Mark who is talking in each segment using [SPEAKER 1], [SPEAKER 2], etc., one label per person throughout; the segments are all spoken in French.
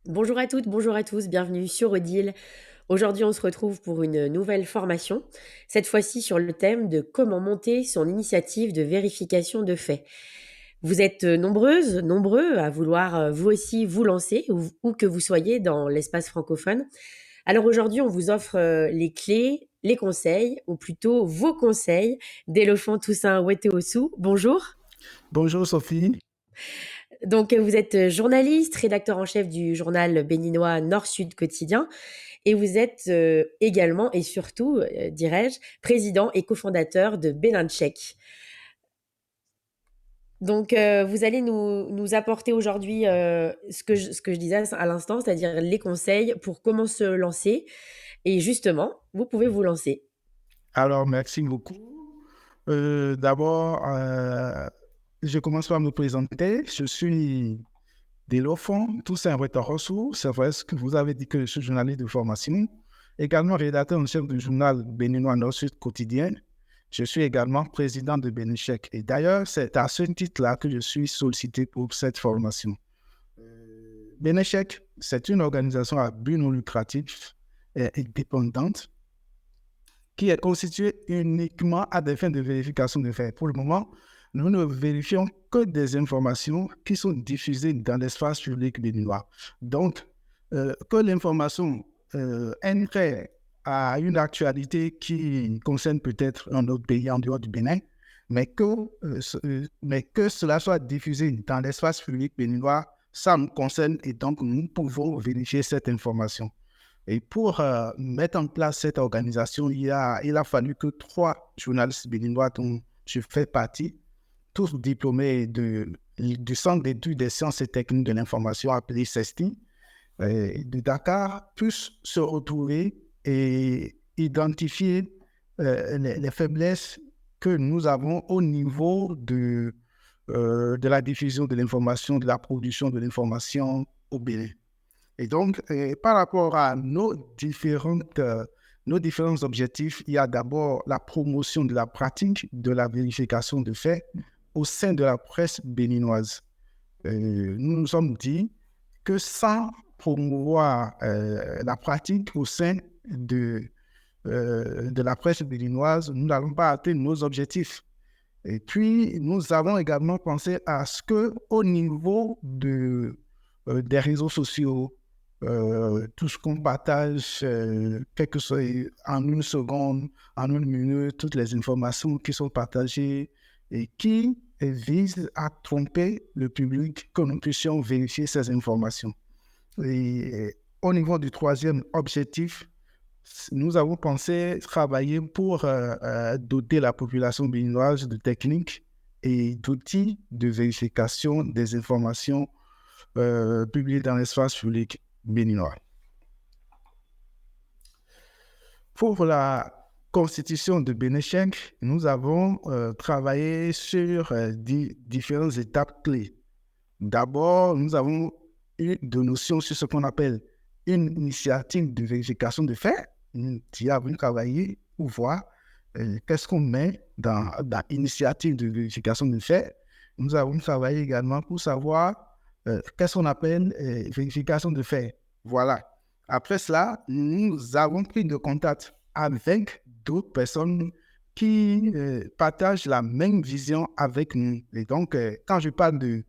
[SPEAKER 1] Bonjour à toutes, bonjour à tous, bienvenue sur Odile. Aujourd'hui, on se retrouve pour une nouvelle formation, cette fois-ci sur le thème de comment monter son initiative de vérification de faits. Vous êtes nombreuses, nombreux à vouloir vous aussi vous lancer, où que vous soyez dans l'espace francophone. Alors aujourd'hui, on vous offre les clés, les conseils, ou plutôt vos conseils d'Éléphant Toussaint Ouetteosu. Bonjour.
[SPEAKER 2] Bonjour Sophie.
[SPEAKER 1] Donc, vous êtes journaliste, rédacteur en chef du journal béninois Nord-Sud Quotidien. Et vous êtes également et surtout, dirais-je, président et cofondateur de Bénin Tchèque. Donc, vous allez nous apporter aujourd'hui ce que je disais à l'instant, c'est-à-dire les conseils pour comment se lancer. Et justement, vous pouvez vous lancer.
[SPEAKER 2] Alors, merci beaucoup. D'abord, je commence par me présenter. Je suis Délophan Toussaint Ouettarasu. C'est vrai ce que vous avez dit que je suis journaliste de formation, également rédacteur en chef du journal béninois Nord-Sud Quotidien. Je suis également président de Bénin Tchèque. Et d'ailleurs, c'est à ce titre-là que je suis sollicité pour cette formation. Bénin Tchèque, c'est une organisation à but non lucratif et indépendante qui est constitué uniquement à des fins de vérification de faits. Pour le moment, nous ne vérifions que des informations qui sont diffusées dans l'espace public béninois. Donc, que l'information intéresse à une actualité qui concerne peut-être un autre pays en dehors du Bénin, mais que cela soit diffusé dans l'espace public béninois, ça nous concerne et donc nous pouvons vérifier cette information. Et pour mettre en place cette organisation, il a fallu que 3 journalistes béninois dont je fais partie, tous diplômés du Centre d'études des sciences et techniques de l'information appelé CESTI, de Dakar, puissent se retrouver et identifier les faiblesses que nous avons au niveau de la diffusion de l'information, de la production de l'information au Bénin. Et donc, par rapport à nos différents objectifs, il y a d'abord la promotion de la pratique de la vérification de faits au sein de la presse béninoise. Nous nous sommes dit que sans promouvoir la pratique au sein de la presse béninoise, nous n'allons pas atteindre nos objectifs. Et puis, nous avons également pensé à ce que, au niveau des réseaux sociaux, tout ce qu'on partage, quel que soit en une seconde, en une minute, toutes les informations qui sont partagées et qui visent à tromper le public, que nous puissions vérifier ces informations. Et au niveau du troisième objectif, nous avons pensé travailler pour doter la population béninoise de techniques et d'outils de vérification des informations publiées dans l'espace public béninois. Pour la constitution de Bénin Tchèque, nous avons travaillé sur différentes étapes clés. D'abord, nous avons eu des notions sur ce qu'on appelle une initiative de vérification de faits. Nous avons travaillé pour voir qu'est-ce qu'on met dans l'initiative de vérification de faits. Nous avons travaillé également pour savoir qu'est-ce qu'on appelle vérification de faits. Voilà. Après cela, nous avons pris de contact avec d'autres personnes qui partagent la même vision avec nous. Et donc, quand je parle de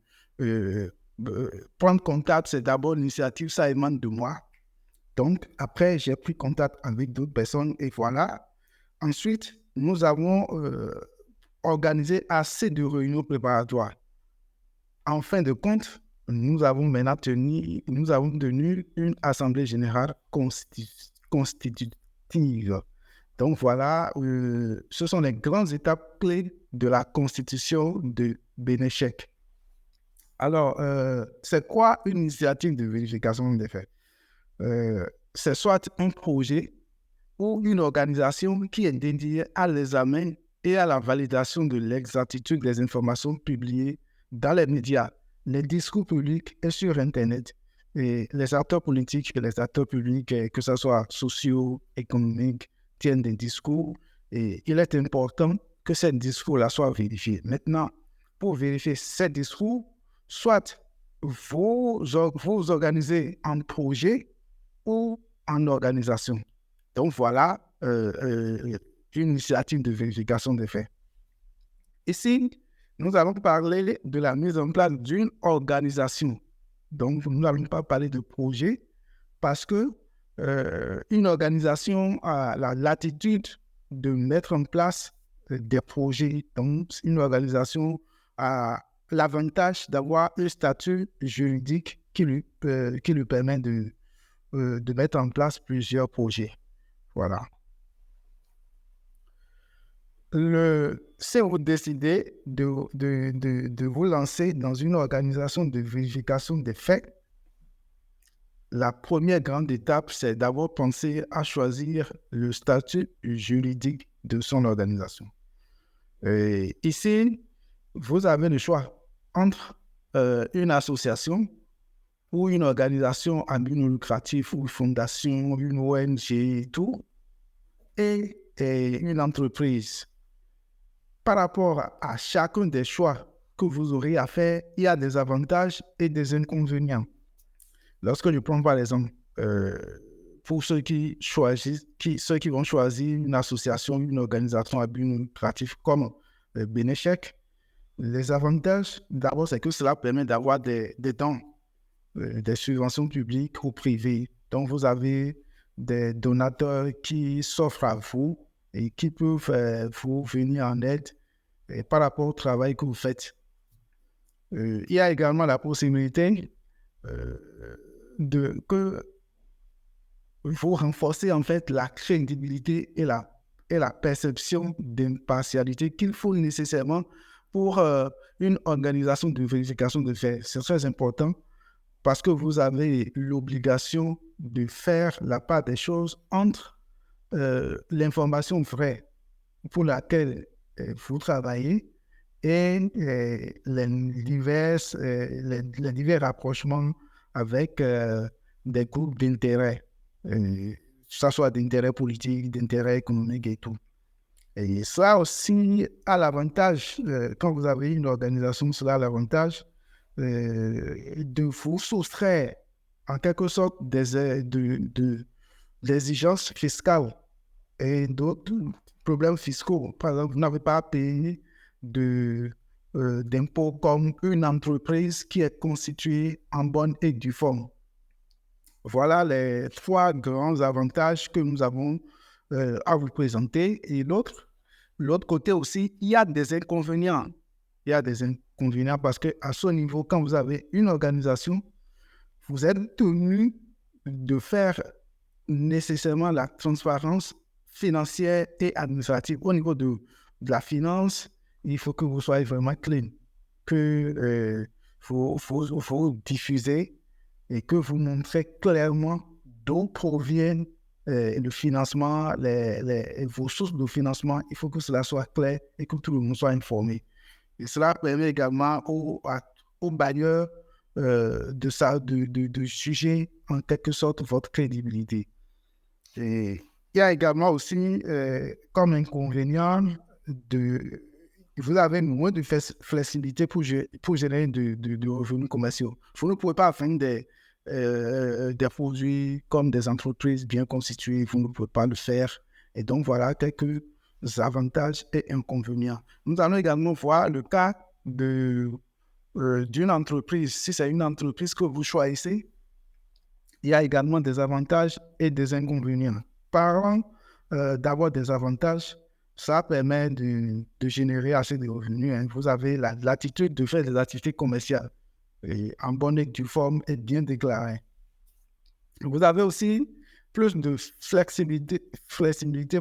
[SPEAKER 2] prendre contact, c'est d'abord l'initiative, ça émane de moi. Donc, après, j'ai pris contact avec d'autres personnes et voilà. Ensuite, nous avons organisé assez de réunions préparatoires. En fin de compte, nous avons tenu une assemblée générale constitutive. Donc voilà, ce sont les grandes étapes clés de la constitution de Bénin Tchèque. Alors, c'est quoi une initiative de vérification des faits? C'est soit un projet ou une organisation qui est dédiée à l'examen et à la validation de l'exactitude des informations publiées dans les médias, les discours publics et sur Internet. Et les acteurs politiques et les acteurs publics, que ce soit sociaux, économiques, tiennent des discours. Et il est important que ces discours-là soient vérifiés. Maintenant, pour vérifier ces discours, soit vous organisez en projet ou en organisation. Donc, voilà une initiative de vérification des faits. Ici, nous allons parler de la mise en place d'une organisation. Donc, nous n'allons pas parler de projet parce que une organisation a la latitude de mettre en place des projets. Donc, une organisation a l'avantage d'avoir un statut juridique qui lui permet de mettre en place plusieurs projets. Voilà. Si vous décidez de vous lancer dans une organisation de vérification des faits, la première grande étape, c'est d'abord penser à choisir le statut juridique de son organisation. Et ici, vous avez le choix entre une association ou une organisation à but non lucratif ou une fondation, une ONG et tout, et une entreprise. Par rapport à chacun des choix que vous aurez à faire, il y a des avantages et des inconvénients. Lorsque je prends par exemple, pour ceux qui vont choisir une association, une organisation à but non lucratif comme Benechek, les avantages, d'abord, c'est que cela permet d'avoir des dons, des subventions publiques ou privées. Donc, vous avez des donateurs qui s'offrent à vous et qui peuvent vous venir en aide par rapport au travail que vous faites. Il y a également la possibilité que vous renforcez en fait la crédibilité et la perception d'impartialité qu'il faut nécessairement pour une organisation de vérification de faits. C'est très important parce que vous avez l'obligation de faire la part des choses entre l'information vraie pour laquelle vous travaillez et les divers rapprochements avec des groupes d'intérêt, que ce soit d'intérêt politique, d'intérêt économique et tout. Et ça aussi a l'avantage, quand vous avez une organisation, cela a l'avantage de vous soustraire en quelque sorte des exigences fiscales et d'autres problèmes fiscaux. Par exemple, vous n'avez pas à payer d'impôts comme une entreprise qui est constituée en bonne et due forme. Voilà les 3 grands avantages que nous avons à vous présenter. Et l'autre côté aussi, il y a des inconvénients. Il y a des inconvénients parce qu'à ce niveau, quand vous avez une organisation, vous êtes tenu de faire nécessairement la transparence financière et administrative. Au niveau de la finance, il faut que vous soyez vraiment clean, que vous diffusez et que vous montrez clairement d'où proviennent le financement, vos sources de financement. Il faut que cela soit clair et que tout le monde soit informé. Et cela permet également aux bailleurs de juger en quelque sorte votre crédibilité. Et il y a également aussi comme inconvénient vous avez moins de flexibilité pour générer de revenus commerciaux. Vous ne pouvez pas vendre des produits comme des entreprises bien constituées, vous ne pouvez pas le faire. Et donc voilà quelques avantages et inconvénients. Nous allons également voir le cas d'une entreprise. Si c'est une entreprise que vous choisissez, il y a également des avantages et des inconvénients. Parlons d'abord des avantages. Ça permet de générer assez de revenus. Hein. Vous avez la latitude de faire des activités commerciales et en bonne et due forme et bien déclarées. Vous avez aussi plus de flexibilité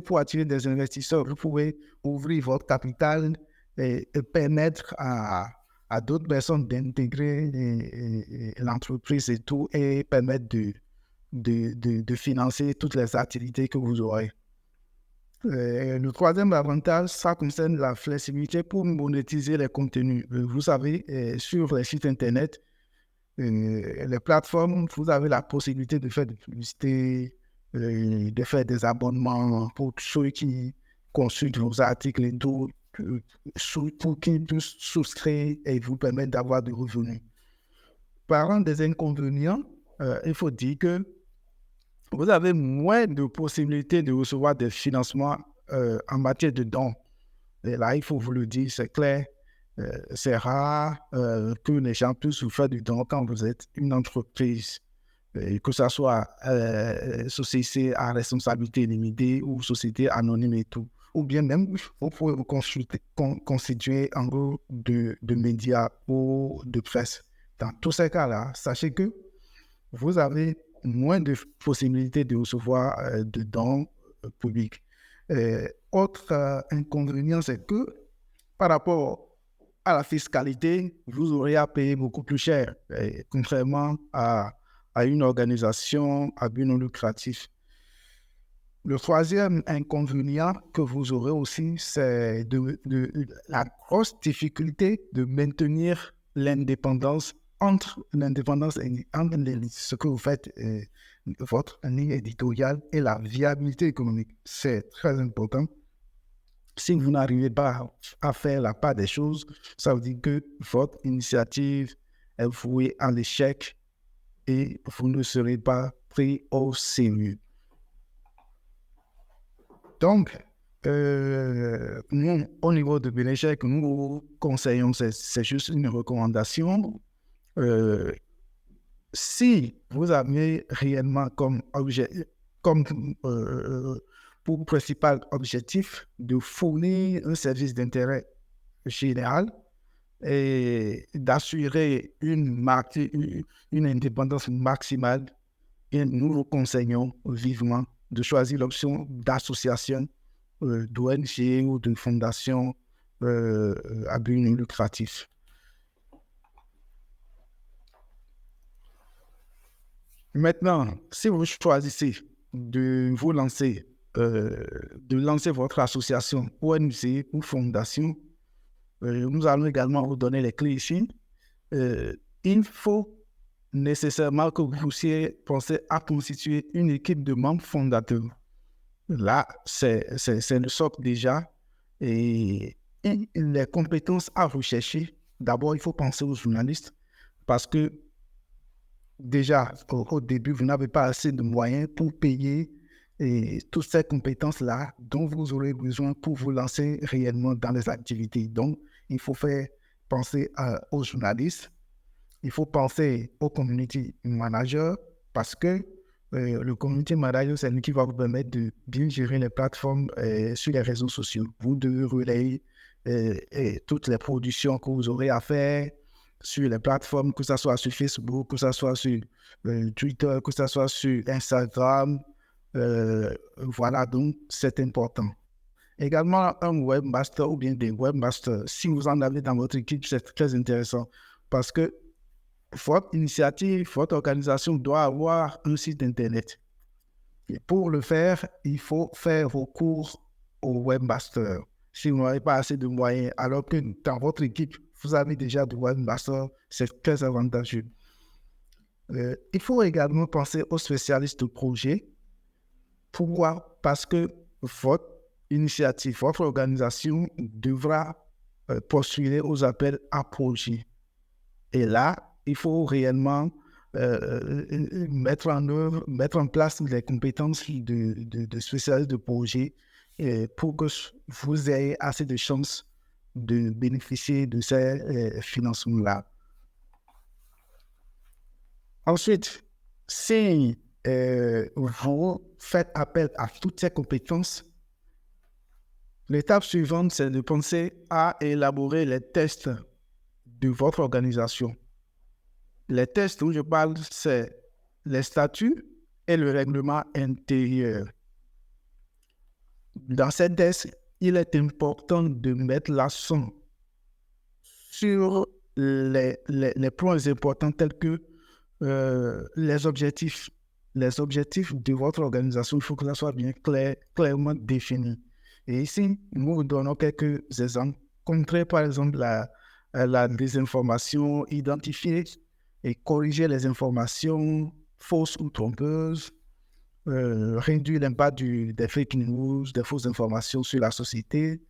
[SPEAKER 2] pour attirer des investisseurs. Vous pouvez ouvrir votre capital et permettre à d'autres personnes d'intégrer l'entreprise et tout et permettre de financer toutes les activités que vous aurez. Le troisième avantage, ça concerne la flexibilité pour monétiser les contenus. Vous savez, sur les sites Internet, les plateformes, vous avez la possibilité de faire des publicités, de faire des abonnements pour ceux qui consultent vos articles et tout, pour qu'ils puissent souscrire et vous permettre d'avoir des revenus. Parlant des inconvénients, il faut dire que vous avez moins de possibilités de recevoir des financements en matière de dons. Et là, il faut vous le dire, c'est clair. C'est rare que les gens puissent vous faire du don quand vous êtes une entreprise, que ce soit société à responsabilité limitée ou société anonyme et tout. Ou bien même, vous pouvez vous constituer en gros de médias ou de presse. Dans tous ces cas-là, sachez que vous avez moins de possibilités de recevoir de dons publics. Autre inconvénient, c'est que par rapport à la fiscalité, vous aurez à payer beaucoup plus cher, contrairement à une organisation à but non lucratif. Le troisième inconvénient que vous aurez aussi, c'est la grosse difficulté de maintenir l'indépendance entre ce que vous faites, votre ligne éditoriale et la viabilité économique. C'est très important. Si vous n'arrivez pas à faire la part des choses, ça veut dire que votre initiative est vouée à l'échec et vous ne serez pas pris au sérieux. Donc, nous, au niveau de Bénéchec, nous vous conseillons, c'est juste une recommandation. Si vous avez réellement pour principal objectif de fournir un service d'intérêt général et d'assurer une indépendance maximale, et nous vous conseillons vivement de choisir l'option d'association, d'ONG ou de fondation à but non lucratif. Maintenant, si vous choisissez de vous lancer, de lancer votre association ONG ou fondation, nous allons également vous donner les clés ici. Il faut nécessairement que vous puissiez penser à constituer une équipe de membres fondateurs. Là, c'est le socle déjà. Et les compétences à rechercher, d'abord, il faut penser aux journalistes parce que déjà, au début, vous n'avez pas assez de moyens pour payer toutes ces compétences-là dont vous aurez besoin pour vous lancer réellement dans les activités. Donc, il faut penser aux journalistes. Il faut penser au community manager parce que le community manager, c'est lui qui va vous permettre de bien gérer les plateformes sur les réseaux sociaux. Vous devez relayer toutes les productions que vous aurez à faire sur les plateformes, que ce soit sur Facebook, que ce soit sur Twitter, que ce soit sur Instagram. Voilà, donc c'est important. Également, un webmaster ou bien des webmasters, si vous en avez dans votre équipe, c'est très intéressant parce que votre initiative, votre organisation doit avoir un site Internet. Et pour le faire, il faut faire recours au webmaster. Si vous n'avez pas assez de moyens, alors que dans votre équipe, vous avez déjà des webmasters, c'est très avantageux. Il faut également penser aux spécialistes de projet. Pourquoi? Parce que votre initiative, votre organisation devra postuler aux appels à projets. Et là, il faut réellement mettre en place les compétences de spécialistes de projet pour que vous ayez assez de chances de bénéficier de ces financements-là. Ensuite, si vous faites appel à toutes ces compétences, l'étape suivante, c'est de penser à élaborer les tests de votre organisation. Les tests dont je parle, c'est les statuts et le règlement intérieur. Dans ces tests, il est important de mettre l'accent sur les points importants tels que les objectifs. Les objectifs de votre organisation, il faut que ça soit bien clairement défini. Et ici, nous vous donnons quelques exemples. Contrer, par exemple, la désinformation, identifier et corriger les informations fausses ou trompeuses, réduire l'impact des fake news, des fausses informations sur la société,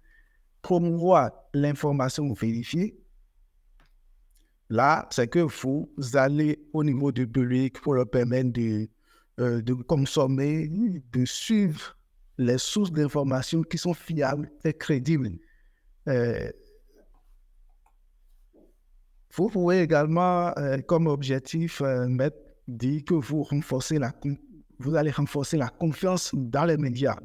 [SPEAKER 2] promouvoir l'information vérifiée, Là, c'est que vous allez au niveau du public pour leur permettre de consommer, de suivre les sources d'informations qui sont fiables et crédibles. Euh, Vous pouvez également, comme objectif, dire que vous allez renforcer la confiance dans les médias.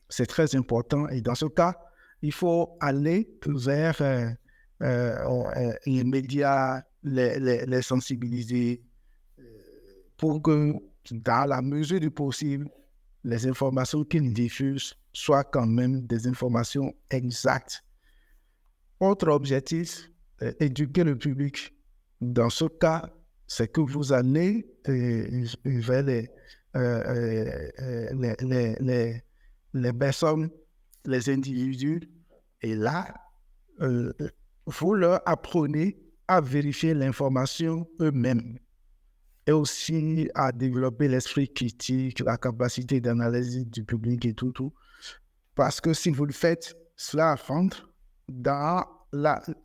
[SPEAKER 2] C'est très important. Et dans ce cas, il faut aller vers les médias, les sensibiliser pour que, dans la mesure du possible, les informations qu'ils diffusent soient quand même des informations exactes. Autre objectif, éduquer le public. Dans ce cas, c'est que vous allez vers les personnes, les individus, et là, vous leur apprenez à vérifier l'information eux-mêmes et aussi à développer l'esprit critique, la capacité d'analyse du public et tout. Parce que si vous le faites, cela rentre dans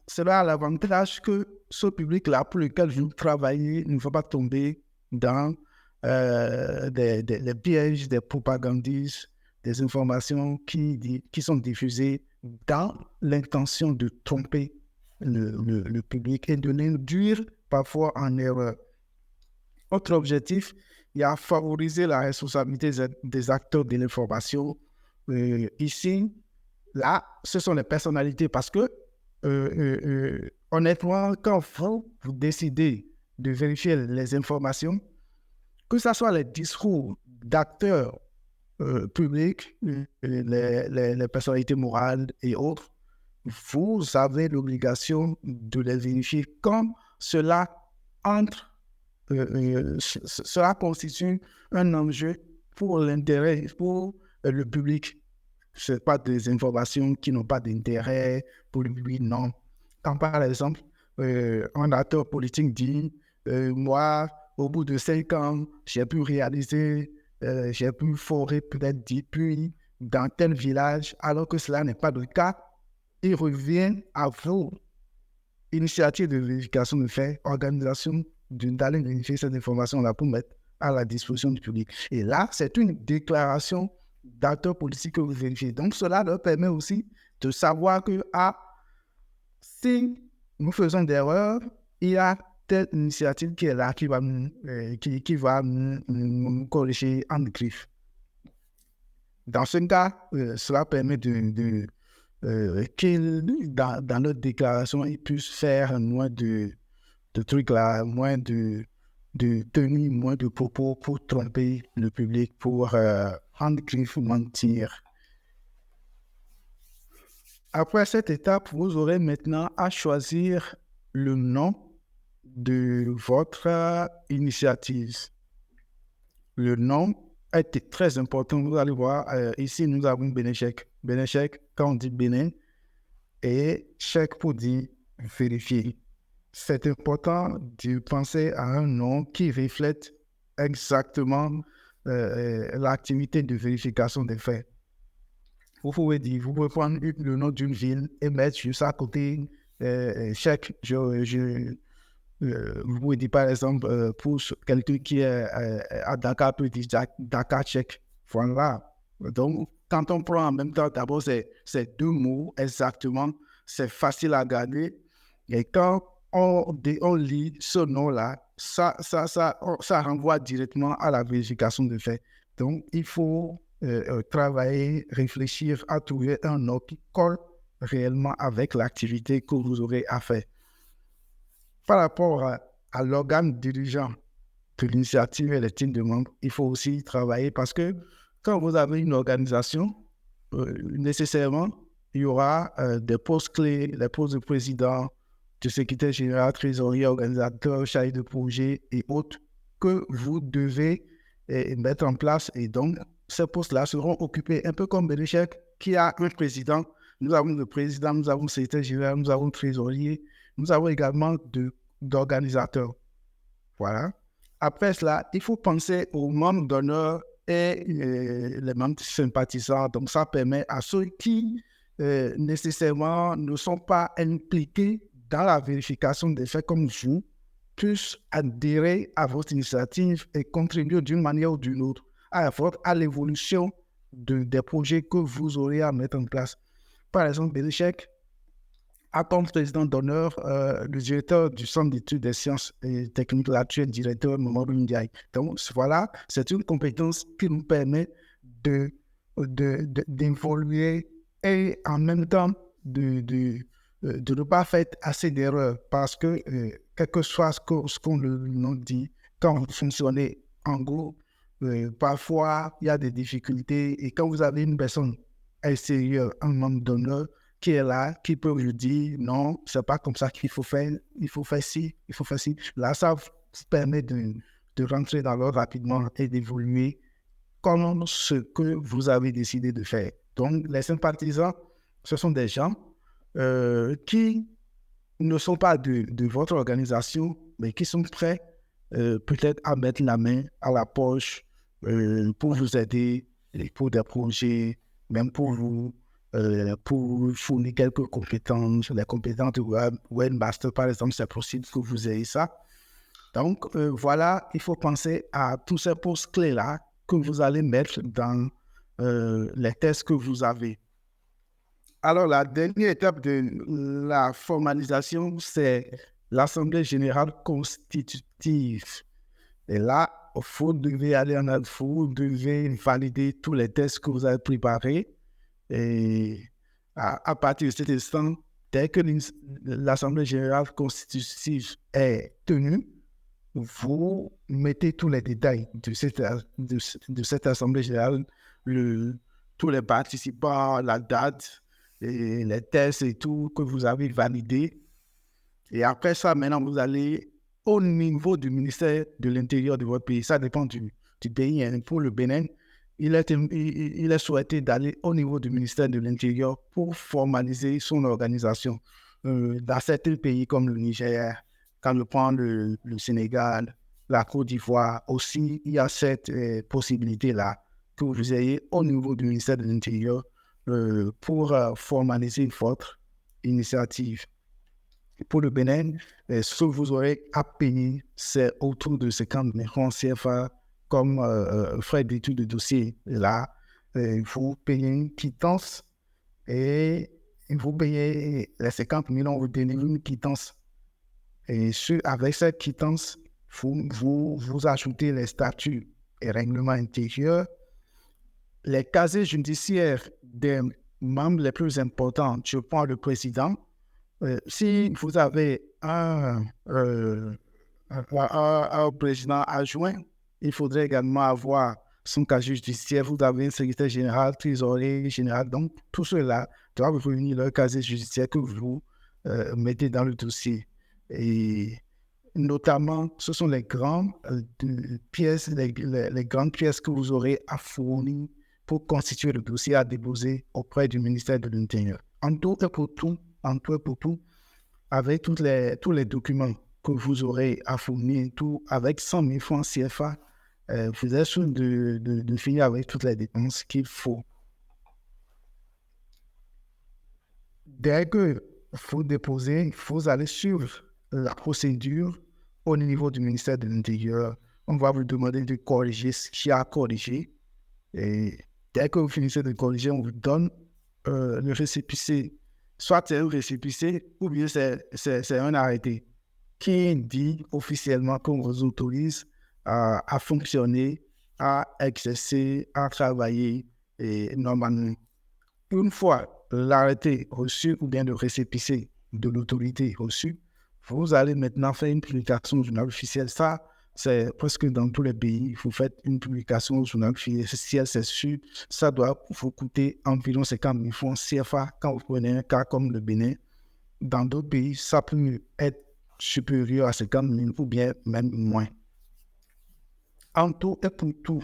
[SPEAKER 2] cela a l'avantage que ce public-là pour lequel vous travaillez ne va pas tomber dans des pièges, des propagandistes, des informations qui sont diffusées dans l'intention de tromper le public et de l'induire parfois en erreur. Autre objectif, il y a favoriser la responsabilité des acteurs de l'information. Ici, là, ce sont les personnalités parce que, honnêtement, quand vous décidez de vérifier les informations, que ce soit les discours d'acteurs publics, les personnalités morales et autres, vous avez l'obligation de les vérifier comme cela entre, cela constitue un enjeu pour l'intérêt, pour le public. Ce n'est pas des informations qui n'ont pas d'intérêt pour le public, non. Quand par exemple, un acteur politique dit moi, au bout de 5 ans, j'ai pu réaliser, j'ai pu forer peut-être 10 puits dans tel village, alors que cela n'est pas le cas, il revient à vous, initiative de vérification de faits, organisation d'aller vérifier cette information-là pour mettre à la disposition du public. Et là, c'est une déclaration d'acteurs politiques que vous vérifiez. Donc, cela leur permet aussi de savoir que, si nous faisons des erreurs, il y a telle initiative qui est là, qui va nous corriger en griffe. Dans ce cas, cela permet qu'ils, dans notre déclaration, ils puissent faire moins de trucs là, moins de tenue, moins de propos pour tromper le public, pour rendre griffe, mentir. Après cette étape, vous aurez maintenant à choisir le nom de votre initiative. Le nom est très important. Vous allez voir, ici, nous avons Bénéchec. Bénéchec, quand on dit Bénin, et chèque pour dire vérifier. C'est important de penser à un nom qui reflète exactement l'activité de vérification des faits. Vous pouvez prendre le nom d'une ville et mettre juste à côté chèque. Vous pouvez dire par exemple, pour quelqu'un qui est à Dakar, peut dire Dakar chèque. Voilà. Donc, quand on prend en même temps, d'abord, c'est 2 mots exactement. C'est facile à garder. Et quand on lit ce nom-là, ça renvoie directement à la vérification de faits. Donc, il faut travailler, réfléchir à trouver un nom qui colle réellement avec l'activité que vous aurez à faire. Par rapport à l'organe dirigeant de l'initiative et les teams de membres, il faut aussi travailler parce que quand vous avez une organisation, nécessairement, il y aura des postes clés, les postes de président, de secrétaire général, trésorier, organisateur, chargé de projet et autres que vous devez mettre en place. Et donc, ces postes-là seront occupés un peu comme Bénéchec, qui a un président. Nous avons le président, nous avons le secrétaire général, nous avons le trésorier, nous avons également d'organisateurs. Voilà. Après cela, il faut penser aux membres d'honneur et les membres sympathisants. Donc, ça permet à ceux qui nécessairement ne sont pas impliqués dans la vérification des faits comme vous, puissent adhérer à votre initiative et contribuer d'une manière ou d'une autre à l'évolution des projets que vous aurez à mettre en place. Par exemple, Belichek a comme président d'honneur le directeur du Centre d'études des sciences et techniques, l'actuel directeur Mamadou Ndiaye. Donc voilà, c'est une compétence qui nous permet d'évoluer et en même temps de ne pas faire assez d'erreurs parce que, quel que soit ce qu'on nous dit, quand vous fonctionnez en groupe, parfois il y a des difficultés et quand vous avez une personne extérieure, un membre d'honneur, qui est là, qui peut vous dire non, c'est pas comme ça qu'il faut faire, il faut faire ci, il faut faire ci. Là, ça vous permet de rentrer dans l'ordre rapidement et d'évoluer comme ce que vous avez décidé de faire. Donc, les sympathisants, ce sont des gens qui ne sont pas de votre organisation, mais qui sont prêts peut-être à mettre la main à la poche pour vous aider pour des projets, même pour vous fournir quelques compétences, les compétences de webmaster, par exemple, c'est possible que vous ayez ça. Donc, voilà, il faut penser à tous ces postes clés-là que vous allez mettre dans les tests que vous avez. Alors, la dernière étape de la formalisation, c'est l'Assemblée générale constitutive. Et là, vous devez vous devez valider tous les tests que vous avez préparés. Et à partir de cet instant, dès que l'Assemblée générale constitutive est tenue, vous mettez tous les détails de cette Assemblée générale, tous les participants, la date, et les tests et tout que vous avez validé. Et après ça, maintenant, vous allez au niveau du ministère de l'Intérieur de votre pays. Ça dépend du pays. Hein. Pour le Bénin, il est souhaité d'aller au niveau du ministère de l'Intérieur pour formaliser son organisation. Dans certains pays comme le Niger, quand on prend le Sénégal, la Côte d'Ivoire aussi, il y a cette possibilité-là que vous ayez au niveau du ministère de l'Intérieur pour formaliser votre initiative. Pour le Bénin, ce que vous aurez à payer, c'est autour de 50 000 francs CFA comme frais d'étude de dossier. Et là, vous payez une quittance et vous payez les 50 000, on vous donne une quittance. Et avec cette quittance, vous ajoutez les statuts et règlements intérieurs, les casiers judiciaires des membres les plus importants. Je prends le président. Si vous avez un président adjoint, il faudrait également avoir son casier judiciaire. Vous avez un secrétaire général, trésorier général. Donc, tout cela doit revenir leur casier judiciaire que vous mettez dans le dossier. Et notamment, ce sont les grandes pièces, les grandes pièces que vous aurez à fournir pour constituer le dossier à déposer auprès du ministère de l'Intérieur. En tout et pour tout, avec tous les documents que vous aurez à fournir, tout avec 100 000 francs CFA, vous êtes sûr de finir avec toutes les dépenses qu'il faut. Dès que vous déposez, vous allez suivre la procédure au niveau du ministère de l'Intérieur. On va vous demander de corriger ce qui a corrigé. Et dès que vous finissez de corriger, on vous donne le récépissé. Soit c'est un récépissé ou bien c'est un arrêté qui dit officiellement qu'on vous autorise à fonctionner, à exercer, à travailler et normalement. Une fois l'arrêté reçu ou bien le récépissé de l'autorité reçu, vous allez maintenant faire une publication au journal officiel. Ça, c'est presque dans tous les pays. Vous faites une publication au journal officiel, c'est sûr. Ça doit vous coûter environ 50 000 francs CFA quand vous prenez un cas comme le Bénin. Dans d'autres pays, ça peut être supérieur à 50 000 ou bien même moins. En tout et pour tout,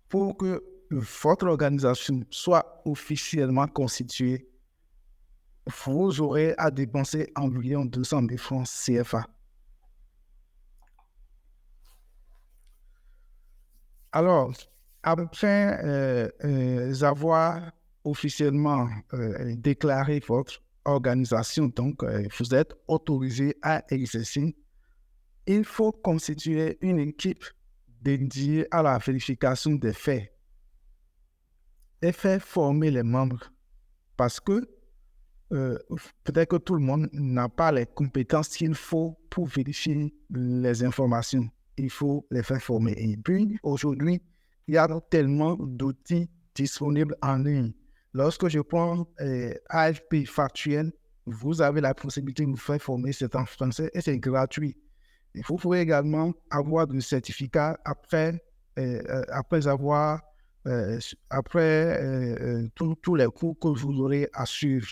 [SPEAKER 2] pour que votre organisation soit officiellement constituée, vous aurez à dépenser environ 200 000 francs CFA. Alors, après avoir officiellement déclaré votre organisation, donc vous êtes autorisé à exercer, il faut constituer une équipe dédiée à la vérification des faits et faire former les membres parce que peut-être que tout le monde n'a pas les compétences qu'il faut pour vérifier les informations. Il faut les faire former. Et puis, aujourd'hui, il y a tellement d'outils disponibles en ligne. Lorsque je prends AFP factuel, vous avez la possibilité de vous faire former, c'est en français et c'est gratuit. Et vous pouvez également avoir des certificats après avoir, tous les cours que vous aurez à suivre.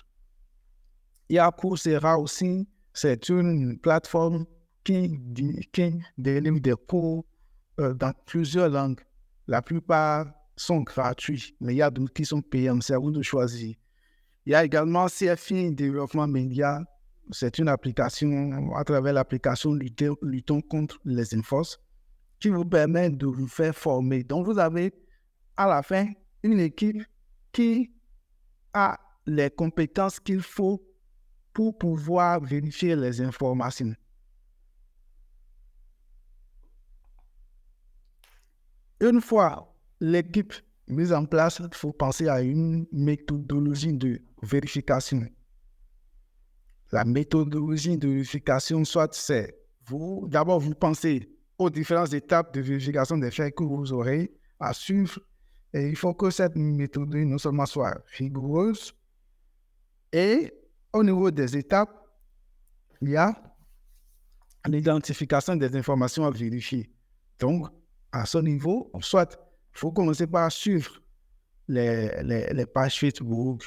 [SPEAKER 2] Il y a Coursera aussi, c'est une plateforme qui délivre des cours dans plusieurs langues. La plupart sont gratuits, mais il y a d'autres qui sont payants, c'est à vous de choisir. Il y a également CFI Développement Média, c'est une application, à travers l'application Luttons contre les infos, qui vous permet de vous faire former. Donc, vous avez à la fin une équipe qui a les compétences qu'il faut pour pouvoir vérifier les informations. Une fois l'équipe mise en place, il faut penser à une méthodologie de vérification. La méthodologie de vérification, soit c'est d'abord vous pensez aux différentes étapes de vérification des faits que vous aurez à suivre. Et il faut que cette méthodologie non seulement soit rigoureuse, et au niveau des étapes, il y a l'identification des informations à vérifier. Donc, à ce niveau, soit il faut commencer par suivre les pages Facebook,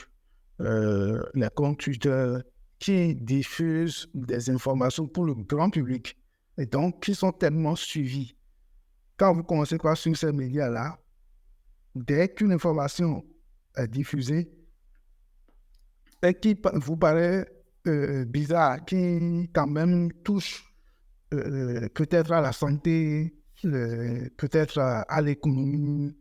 [SPEAKER 2] les comptes Twitter qui diffusent des informations pour le grand public et donc qui sont tellement suivis. Quand vous commencez par suivre ces médias-là, dès qu'une information est diffusée et qui vous paraît bizarre, qui quand même touche peut-être à la santé, peut-être à l'économie,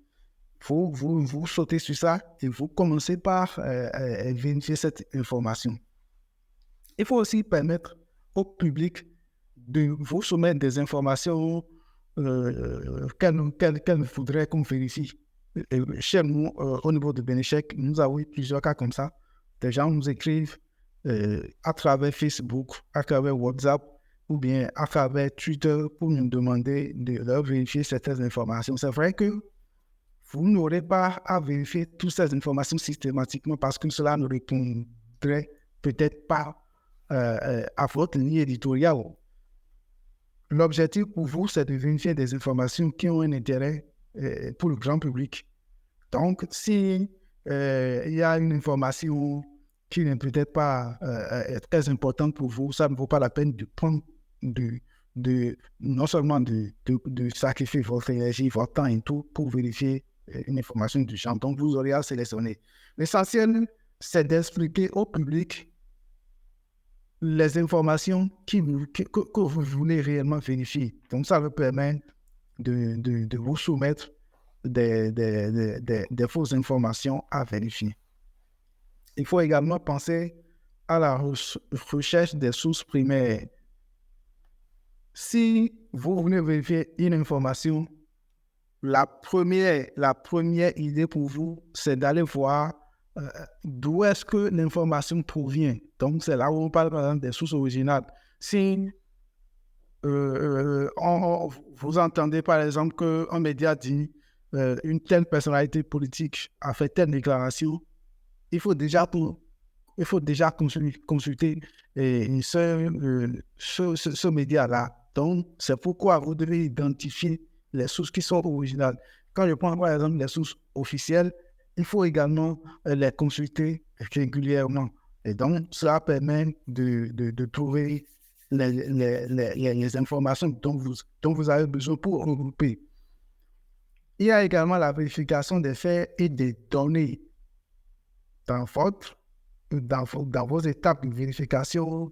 [SPEAKER 2] vous sautez sur ça et vous commencez par vérifier cette information. Il faut aussi permettre au public de vous soumettre des informations qu'elle voudrait qu'on vérifie. Chez nous, au niveau de Benechek, nous avons eu plusieurs cas comme ça. Des gens nous écrivent à travers Facebook, à travers WhatsApp ou bien à travers Twitter pour nous demander de leur vérifier certaines informations. C'est vrai que vous n'aurez pas à vérifier toutes ces informations systématiquement parce que cela ne répondrait peut-être pas à votre ligne éditoriale. L'objectif pour vous, c'est de vérifier des informations qui ont un intérêt pour le grand public. Donc, si il y a une information qui n'est peut-être pas très importante pour vous, ça ne vaut pas la peine de prendre non seulement de sacrifier votre énergie, votre temps et tout pour vérifier une information du genre. Donc, vous aurez à sélectionner. L'essentiel, c'est d'expliquer au public les informations que vous voulez réellement vérifier. Donc, ça vous permet de vous soumettre des fausses informations à vérifier. Il faut également penser à la recherche des sources primaires. Si vous voulez vérifier une information, la première idée pour vous, c'est d'aller voir d'où est-ce que l'information provient. Donc, c'est là où on parle, par exemple, des sources originales. Si vous entendez, par exemple, qu'un média dit une telle personnalité politique a fait telle déclaration, il faut déjà consulter ce média-là. Donc, c'est pourquoi vous devez identifier les sources qui sont originales. Quand je prends, par exemple, les sources officielles, il faut également les consulter régulièrement. Et donc, cela permet de trouver les informations dont vous avez besoin pour regrouper. Il y a également la vérification des faits et des données. Dans vos étapes de vérification,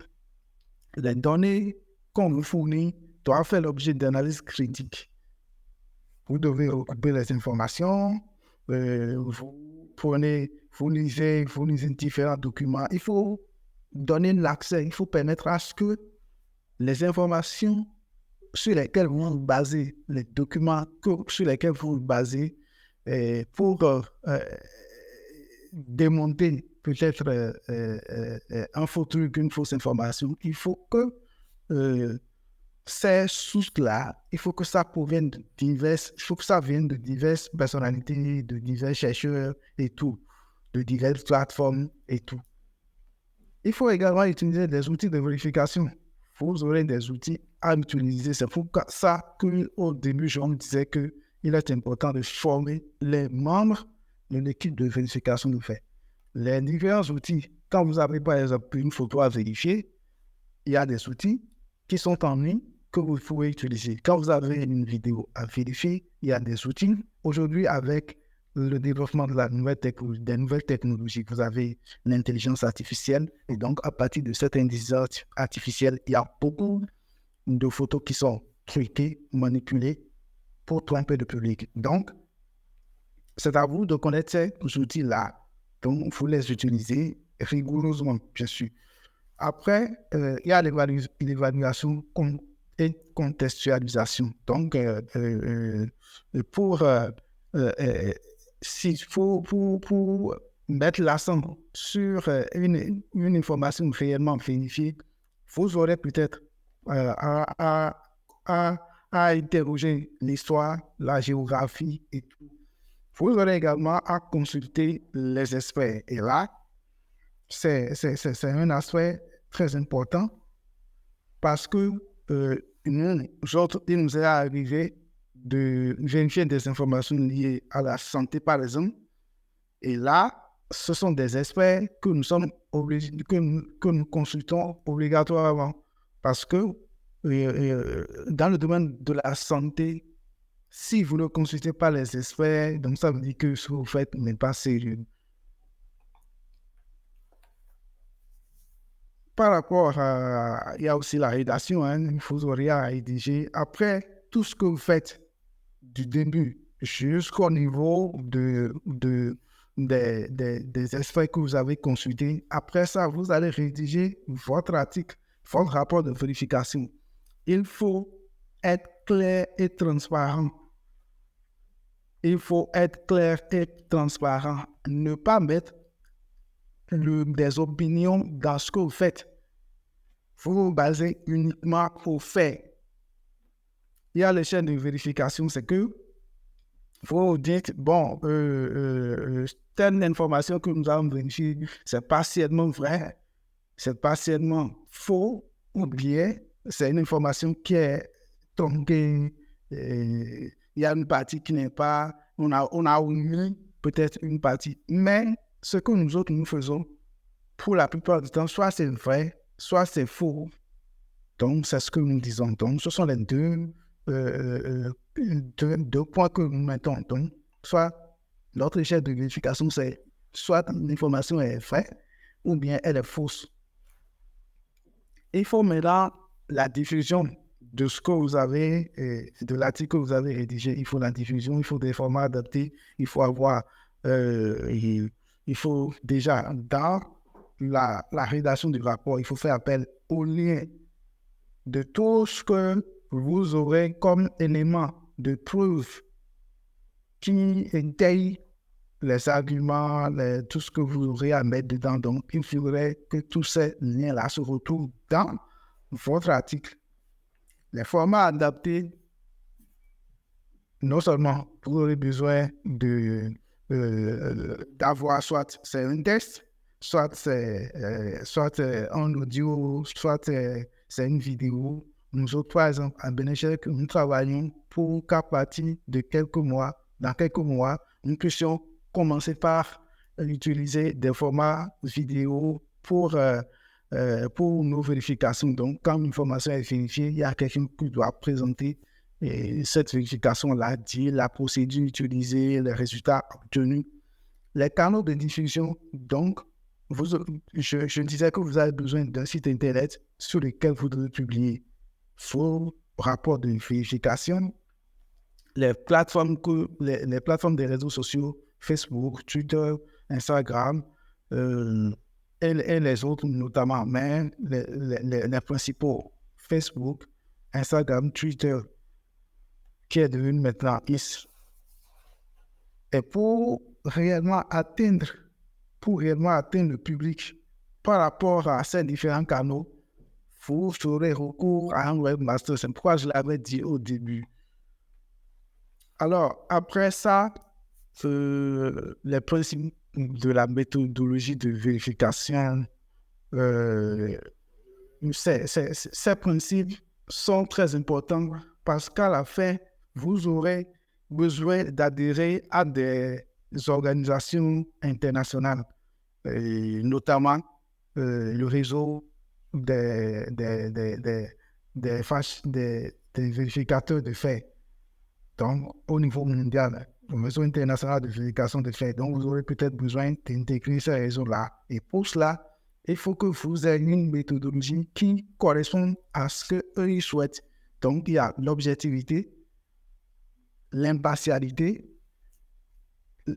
[SPEAKER 2] les données qu'on vous fournit doivent faire l'objet d'analyse critique. Vous devez regrouper les informations, vous lisez différents documents. Il faut donner l'accès, il faut permettre à ce que les informations sur lesquelles vous vous basez, les documents sur lesquels vous vous basez pour démonter peut-être un faux truc, une fausse information, il faut que ces sources-là, il faut que ça provienne de il faut que ça vienne de diverses personnalités, de divers chercheurs et tout, de diverses plateformes et tout. Il faut également utiliser des outils de vérification. Vous aurez des outils à utiliser. C'est pour ça qu'au début, je me disais qu'il est important de former les membres de l'équipe de vérification de faits. Les différents outils, quand vous avez par exemple une photo à vérifier, il y a des outils qui sont en ligne que vous pouvez utiliser. Quand vous avez une vidéo à vérifier, il y a des outils. Aujourd'hui, avec le développement de des nouvelles technologies, vous avez l'intelligence artificielle. Et donc, à partir de cette intelligence artificielle, il y a beaucoup de photos qui sont truquées, manipulées pour tromper le public. Donc, c'est à vous de connaître ces outils-là. Donc, il faut les utiliser rigoureusement, bien sûr. Après, il y a l'évaluation et contextualisation. Donc, pour mettre l'accent sur une information réellement vérifiée, vous aurez peut-être à interroger l'histoire, la géographie et tout. Vous aurez également à consulter les experts. Et là, c'est un aspect très important parce que il nous est arrivé de vérifier des informations liées à la santé, par exemple. Et là, ce sont des experts que nous sommes obligés, que nous consultons obligatoirement parce que dans le domaine de la santé, si vous ne consultez pas les experts, donc ça veut dire que ce que vous faites n'est pas sérieux. Par rapport à... Il y a aussi la rédaction, hein, il faut rien à rédiger. Après, tout ce que vous faites du début jusqu'au niveau des extraits que vous avez consultés, après ça, vous allez rédiger votre article, votre rapport de vérification. Il faut être clair et transparent. Il faut être clair et transparent. Ne pas mettre des opinions dans ce que vous faites. Vous vous basez uniquement aux faits. Il y a l'échelle de vérification, c'est que vous dites, bon, telle information que nous avons vérifiée, c'est partiellement vrai, c'est partiellement faux, ou bien c'est une information qui est tronquée, il y a une partie qui n'est pas, on a omis peut-être une partie. Mais ce que nous autres, nous faisons, pour la plupart du temps, soit c'est vrai, soit c'est faux. Donc, c'est ce que nous disons. Donc, ce sont les deux points que nous mettons. Donc, soit notre échelle de vérification, c'est soit l'information est vraie ou bien elle est fausse. Il faut maintenant la diffusion de ce que vous avez, de l'article que vous avez rédigé. Il faut la diffusion, il faut des formats adaptés, il faut avoir, il faut déjà, dans la rédaction du rapport, il faut faire appel aux liens de tout ce que vous aurez comme élément de preuve qui étaye les arguments, tout ce que vous aurez à mettre dedans. Donc, il faudrait que tous ces liens-là se retrouvent dans votre article. Les formats adaptés, non seulement vous aurez besoin d'avoir soit c'est un texte, soit c'est un audio, soit c'est une vidéo. Nous autres, par exemple, à Benechek, nous travaillons pour qu'à partir de dans quelques mois, nous puissions commencer par utiliser des formats vidéo pour nos vérifications. Donc, quand une information est vérifiée, il y a quelqu'un qui doit présenter cette vérification-là, dire la procédure utilisée, les résultats obtenus. Les canaux de diffusion, donc, je disais que vous avez besoin d'un site Internet sur lequel vous devez publier vos rapports de vérification. Les plateformes des réseaux sociaux, Facebook, Twitter, Instagram, et les autres notamment, mais les principaux, Facebook, Instagram, Twitter, qui est devenu maintenant X. Et pour réellement atteindre le public par rapport à ces différents canaux, vous ferez recours à un webmaster. C'est pourquoi je l'avais dit au début. Alors, après ça, les principes de la méthodologie de vérification, ces principes sont très importants parce qu'à la fin, vous aurez besoin d'adhérer à des organisations internationales, et notamment le réseau des vérificateurs de faits. Donc, au niveau mondial, le réseau international de vérification de faits. Donc, vous aurez peut-être besoin d'intégrer ces réseaux-là. Et pour cela, il faut que vous ayez une méthodologie qui corresponde à ce qu'eux ils souhaitent. Donc, il y a l'objectivité, l'impartialité,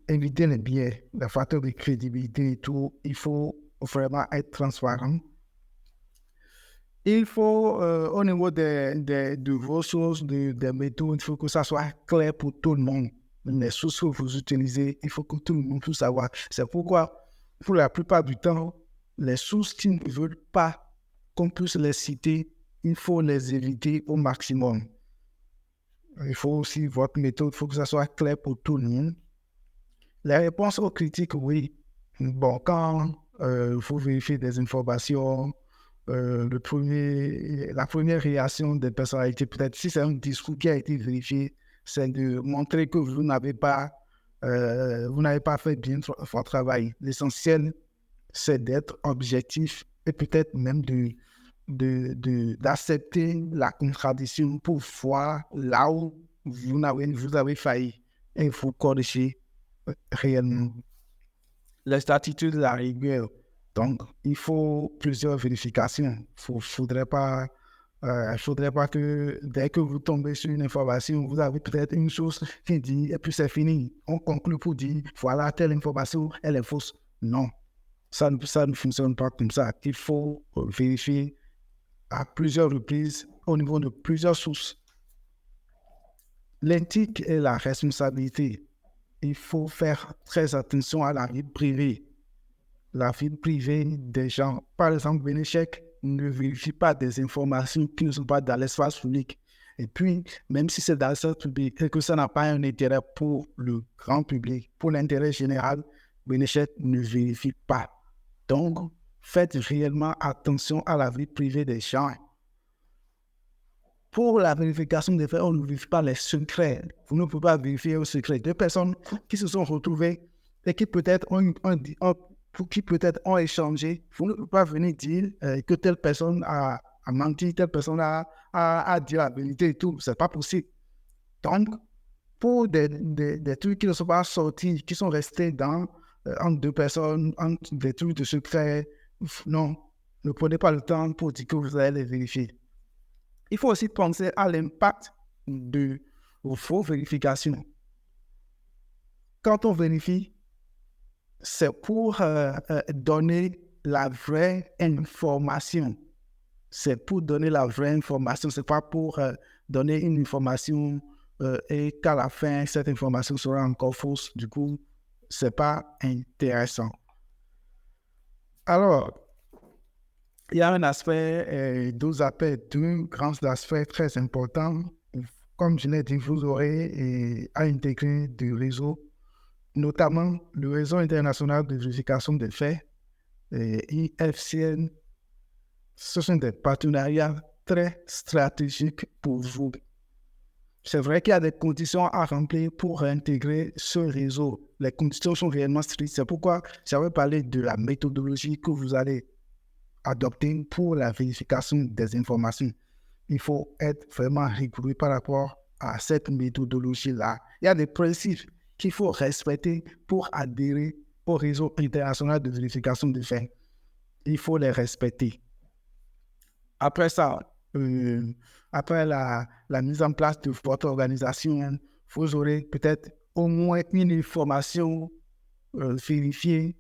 [SPEAKER 2] éviter les biais, les facteurs de crédibilité et tout. Il faut vraiment être transparent. Il faut, au niveau de vos sources, des méthodes, il faut que ça soit clair pour tout le monde. Les sources que vous utilisez, il faut que tout le monde puisse savoir. C'est pourquoi, pour la plupart du temps, les sources qui ne veulent pas qu'on puisse les citer, il faut les éviter au maximum. Il faut aussi, votre méthode, il faut que ça soit clair pour tout le monde. Les réponses aux critiques, oui. Bon, quand vous vérifiez des informations, la première réaction des personnalités, peut-être si c'est un discours qui a été vérifié, c'est de montrer que vous n'avez pas fait bien votre travail. L'essentiel, c'est d'être objectif et peut-être même d'accepter la contradiction pour voir là où vous avez failli et vous corriger réellement. Les statuts de la rigueur. Donc, il faut plusieurs vérifications. Il ne faudrait pas que dès que vous tombez sur une information, vous avez peut-être une source qui dit, et puis c'est fini. On conclut pour dire, voilà, telle information, elle est fausse. Non, ça ne fonctionne pas comme ça. Il faut vérifier à plusieurs reprises au niveau de plusieurs sources. L'éthique et la responsabilité. Il faut faire très attention à la vie privée. La vie privée des gens. Par exemple, Benechek ne vérifie pas des informations qui ne sont pas dans l'espace public. Et puis, même si c'est dans l'espace public et que ça n'a pas un intérêt pour le grand public, pour l'intérêt général, Benechek ne vérifie pas. Donc, faites réellement attention à la vie privée des gens. Pour la vérification des faits, on ne vérifie pas les secrets. Vous ne pouvez pas vérifier un secret. Deux personnes qui se sont retrouvées et qui peut-être ont échangé, vous ne pouvez pas venir dire que telle personne a menti, telle personne a dit la vérité et tout. Ce n'est pas possible. Donc, pour des trucs qui ne sont pas sortis, qui sont restés entre deux personnes, entre des trucs de secret, non, ne prenez pas le temps pour dire que vous allez les vérifier. Il faut aussi penser à l'impact de vos vérifications. Quand on vérifie, c'est pour donner la vraie information. C'est pour donner la vraie information. Ce n'est pas pour donner une information et qu'à la fin, cette information sera encore fausse. Du coup, ce n'est pas intéressant. Alors, il y a un aspect, deux grands aspects très importants. Comme je l'ai dit, vous aurez à intégrer des réseaux, notamment le réseau international de vérification des faits, IFCN. Ce sont des partenariats très stratégiques pour vous. C'est vrai qu'il y a des conditions à remplir pour intégrer ce réseau. Les conditions sont réellement strictes. C'est pourquoi j'avais parlé de la méthodologie que vous allez adopter pour la vérification des informations. Il faut être vraiment rigoureux par rapport à cette méthodologie-là. Il y a des principes qu'il faut respecter pour adhérer au réseau international de vérification des faits. Il faut les respecter. Après ça, après la mise en place de votre organisation, vous aurez peut-être au moins une information vérifiée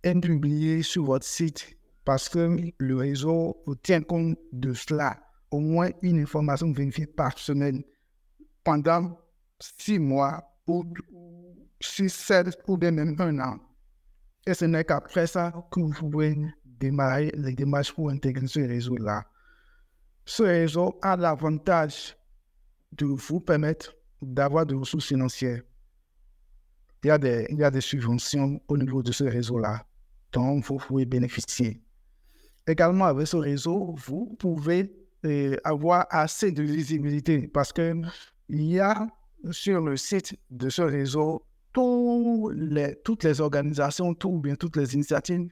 [SPEAKER 2] est publié sur votre site parce que le réseau tient compte de cela. Au moins une information vérifiée par semaine pendant 6 mois ou 6, 7 ou bien même un an. Et ce n'est qu'après ça que vous pouvez démarrer les démarches pour intégrer ce réseau-là. Ce réseau a l'avantage de vous permettre d'avoir des ressources financières. Il y a des subventions au niveau de ce réseau-là dont vous pouvez bénéficier. Également, avec ce réseau, vous pouvez avoir assez de visibilité parce qu'il y a sur le site de ce réseau toutes les organisations, ou bien toutes les initiatives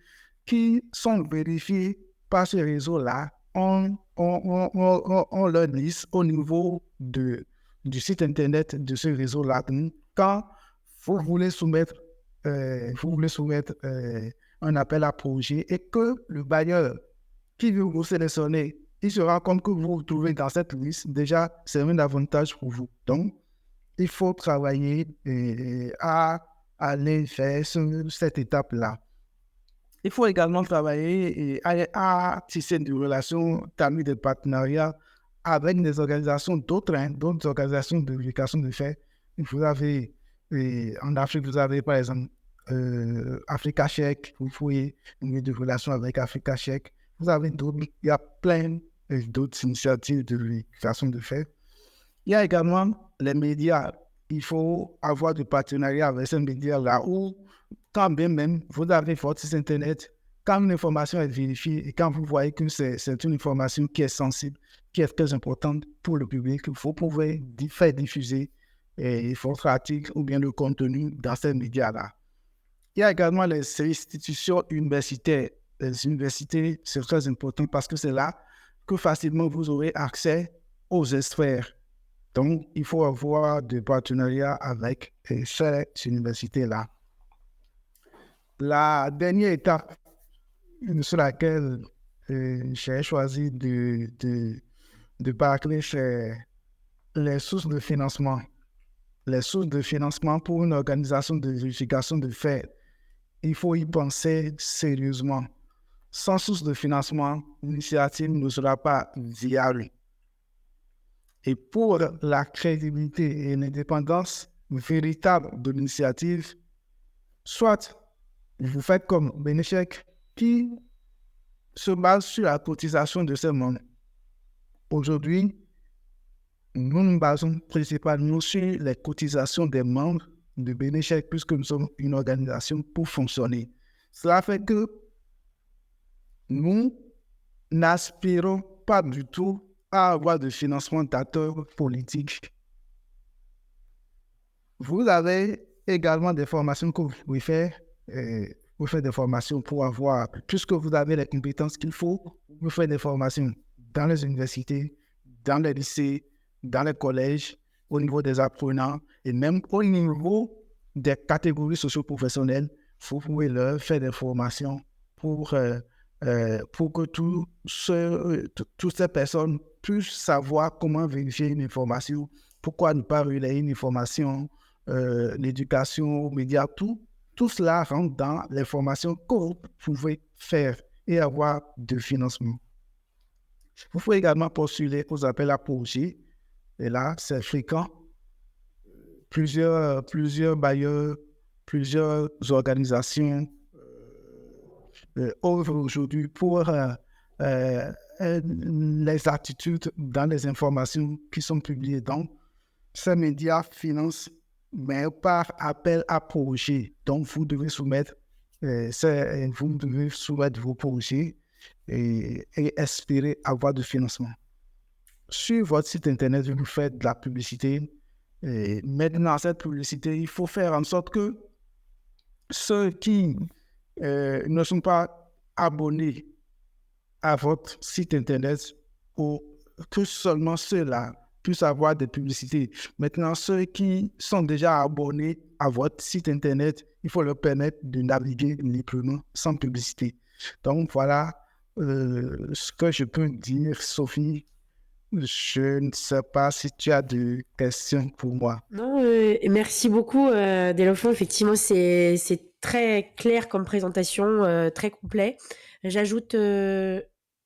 [SPEAKER 2] qui sont vérifiées par ce réseau-là. On leur liste au niveau du site internet de ce réseau-là. Donc, quand vous voulez soumettre, un appel à projet et que le bailleur qui veut vous sélectionner, il se rend compte que vous vous trouvez dans cette liste, déjà, c'est un avantage pour vous. Donc, il faut travailler à aller faire cette étape-là. Il faut également travailler à tisser des relations, établir des partenariats avec des organisations d'autres organisations de vérification de faits. Vous avez, en Afrique, vous avez par exemple Africa Check, vous pouvez nouer des relations avec Africa Check. Vous avez d'autres, il y a plein d'autres initiatives de vérification de faits. Il y a également les médias. Il faut avoir des partenariats avec ces médias-là où, quand bien même vous avez votre site Internet, quand une information est vérifiée et quand vous voyez que c'est une information qui est sensible, qui est très importante pour le public, vous pouvez faire diffuser votre article ou bien le contenu dans ces médias-là. Il y a également les institutions universitaires. Les universités, c'est très important parce que c'est là que facilement vous aurez accès aux experts. Donc, il faut avoir des partenariats avec ces universités-là. La dernière étape sur laquelle j'ai choisi de parler, c'est les sources de financement. Les sources de financement pour une organisation de vérification de faits, il faut y penser sérieusement. Sans source de financement, l'initiative ne sera pas viable. Et pour la crédibilité et l'indépendance véritable de l'initiative, soit vous faites comme Benechek qui se base sur la cotisation de ses membres. Aujourd'hui, nous nous basons principalement sur les cotisations des membres de Benechek puisque nous sommes une organisation pour fonctionner. Cela fait que nous n'aspirons pas du tout à avoir de financement d'acteurs politiques. Vous avez également des formations que vous pouvez faire. Vous faites des formations pour avoir, puisque vous avez les compétences qu'il faut, vous faites des formations dans les universités, dans les lycées, dans les collèges, au niveau des apprenants et même au niveau des catégories socio-professionnelles. Vous pouvez leur faire des formations pour que toutes ces personnes puissent savoir comment vérifier une information, pourquoi ne pas relayer une information, l'éducation, les médias, tout cela rentre dans les formations que vous pouvez faire et avoir de financement. Vous pouvez également postuler aux appels à projets, et là, c'est fréquent. Plusieurs bailleurs, plusieurs organisations œuvrent aujourd'hui pour les attitudes dans les informations qui sont publiées. Donc, ces médias financent, mais par appel à projet. Donc, vous devez soumettre vos projets et espérer avoir du financement. Sur votre site Internet, vous faites de la publicité. Et maintenant, cette publicité, il faut faire en sorte que ceux qui ne sont pas abonnés à votre site Internet ou que seulement ceux-là puissent avoir des publicités. Maintenant, ceux qui sont déjà abonnés à votre site Internet, il faut leur permettre de naviguer librement sans publicité. Donc, voilà ce que je peux dire, Sophie. Je ne sais pas si tu as des questions pour moi.
[SPEAKER 1] Non, merci beaucoup, Delofin. Effectivement, c'est très clair comme présentation, très complet. J'ajoute,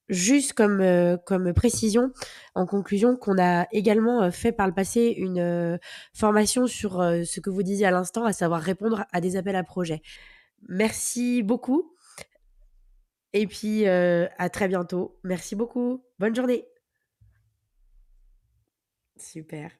[SPEAKER 1] juste comme précision, en conclusion, qu'on a également, fait par le passé une, formation sur, ce que vous disiez à l'instant, à savoir répondre à des appels à projets. Merci beaucoup et puis, à très bientôt. Merci beaucoup. Bonne journée. Super.